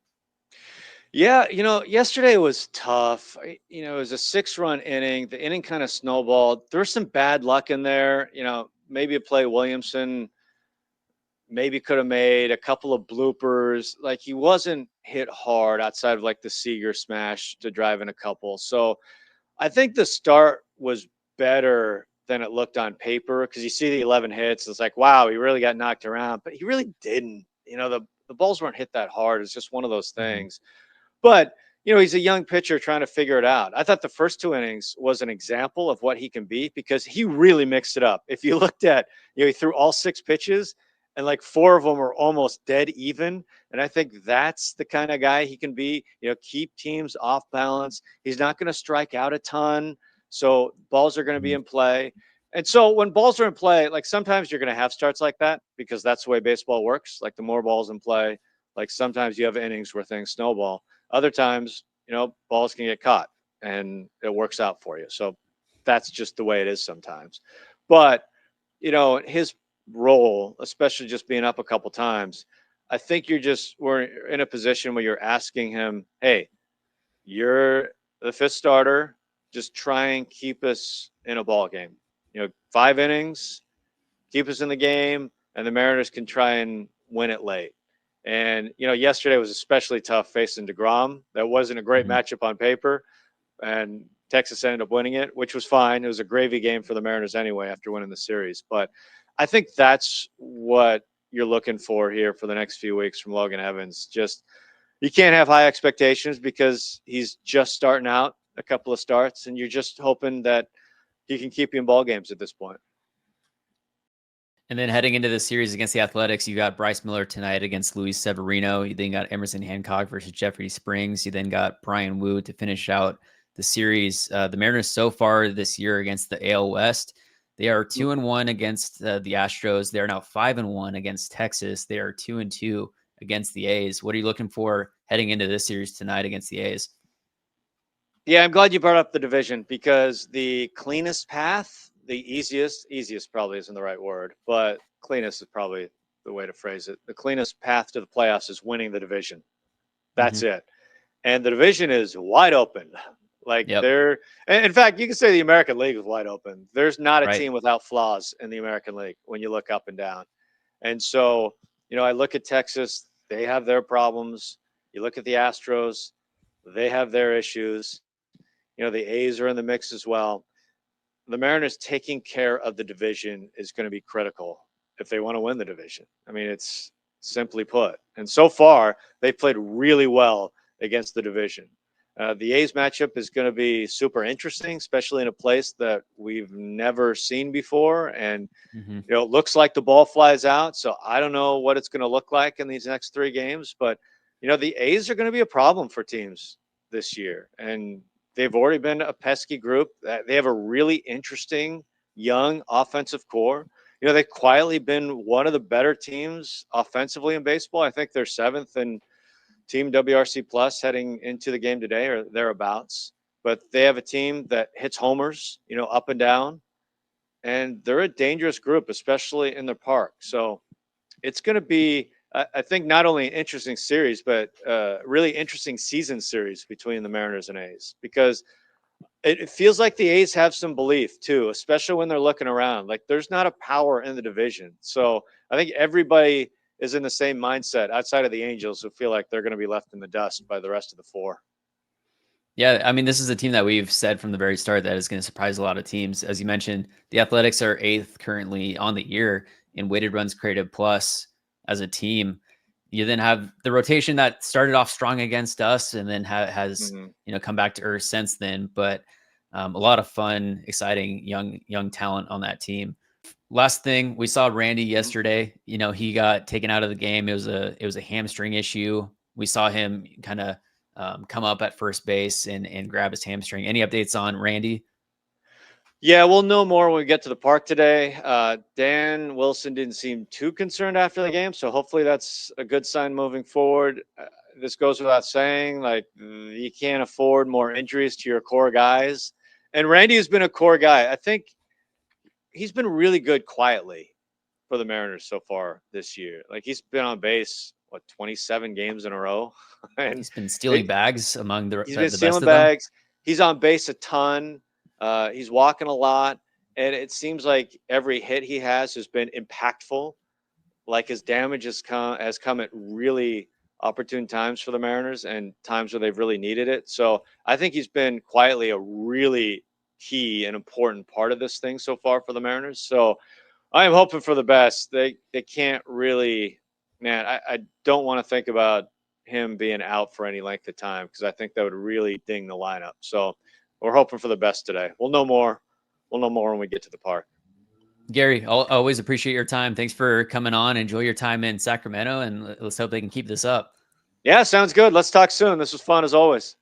Yeah, yesterday was tough. It was a 6-run inning. The inning kind of snowballed. There was some bad luck in there. Maybe a play Williamson maybe could have made, a couple of bloopers. Like, he wasn't hit hard outside of like the Seager smash to drive in a couple. So I think the start was better than it looked on paper, because you see the 11 hits. It's like, wow, he really got knocked around, but he really didn't. The balls weren't hit that hard. It's just one of those things. But, he's a young pitcher trying to figure it out. I thought the first 2 innings was an example of what he can be, because he really mixed it up. If you looked at, he threw all 6 pitches, and like 4 of them were almost dead even. And I think that's the kind of guy he can be, keep teams off balance. He's not going to strike out a ton. So balls are going to be in play. And so when balls are in play, like, sometimes you're going to have starts like that, because that's the way baseball works. Like, the more balls in play, like, sometimes you have innings where things snowball. Other times, balls can get caught and it works out for you. So that's just the way it is sometimes. But, his role, especially just being up a couple times, I think we're in a position where you're asking him, hey, you're the 5th starter. Just try and keep us in a ball game. 5 innings, keep us in the game, and the Mariners can try and win it late. And, yesterday was especially tough facing DeGrom. That wasn't a great matchup on paper, and Texas ended up winning it, which was fine. It was a gravy game for the Mariners anyway after winning the series. But I think that's what you're looking for here for the next few weeks from Logan Evans. Just, you can't have high expectations because he's just starting out a couple of starts, and you're just hoping that he can keep you in ball games at this point. And then heading into the series against the Athletics, you got Bryce Miller tonight against Luis Severino. You then got Emerson Hancock versus Jeffrey Springs. You then got Bryan Woo to finish out the series. The Mariners so far this year against the AL West, they are 2-1 against the Astros. They are now 5-1 against Texas. They are 2-2 against the A's. What are you looking for heading into this series tonight against the A's? Yeah, I'm glad you brought up the division because the cleanest path, the easiest probably isn't the right word, but cleanest is probably the way to phrase it. The cleanest path to the playoffs is winning the division. That's it. And the division is wide open. Like Yep. in fact, you can say the American League is wide open. There's not a Right. team without flaws in the American League when you look up and down. And so, I look at Texas, they have their problems. You look at the Astros, they have their issues. The A's are in the mix as well. The Mariners taking care of the division is going to be critical if they want to win the division. I mean, it's simply put. And so far, they've played really well against the division. The A's matchup is going to be super interesting, especially in a place that we've never seen before. And, it looks like the ball flies out. So I don't know what it's going to look like in these next 3 games. But, the A's are going to be a problem for teams this year. And they've already been a pesky group. They have a really interesting young offensive core. They've quietly been one of the better teams offensively in baseball. I think they're 7th in Team WRC Plus heading into the game today or thereabouts. But they have a team that hits homers, up and down. And they're a dangerous group, especially in the park. So it's going to be, I think, not only an interesting series, but really interesting season series between the Mariners and A's, because it feels like the A's have some belief too, especially when they're looking around. Like there's not a power in the division. So I think everybody is in the same mindset outside of the Angels who feel like they're going to be left in the dust by the rest of the 4. Yeah, I mean, this is a team that we've said from the very start that is going to surprise a lot of teams. As you mentioned, the Athletics are 8th currently on the year in weighted runs created plus as a team. You then have the rotation that started off strong against us and then has come back to earth since then. But a lot of fun, exciting young talent on that team. Last thing, we saw Randy yesterday. He got taken out of the game. It was a hamstring issue. We saw him kind of come up at first base and grab his hamstring. Any updates on Randy? Yeah, we'll know more when we get to the park today. Dan Wilson didn't seem too concerned after the game, so hopefully that's a good sign moving forward. This goes without saying, like you can't afford more injuries to your core guys. And Randy has been a core guy. I think he's been really good quietly for the Mariners so far this year. Like he's been on base, 27 games in a row, and He's been stealing bags among he's been the best stealing of them. bags. He's on base a ton. He's walking a lot, and it seems like every hit he has been impactful. Like his damage has come at really opportune times for the Mariners and times where they've really needed it. So I think he's been quietly a really key and important part of this thing so far for the Mariners. So I am hoping for the best. They can't really, man. I don't want to think about him being out for any length of time because I think that would really ding the lineup. So we're hoping for the best today. We'll know more. We'll know more when we get to the park. Gary, I'll always appreciate your time. Thanks for coming on. Enjoy your time in Sacramento, and let's hope they can keep this up. Yeah, sounds good. Let's talk soon. This was fun as always.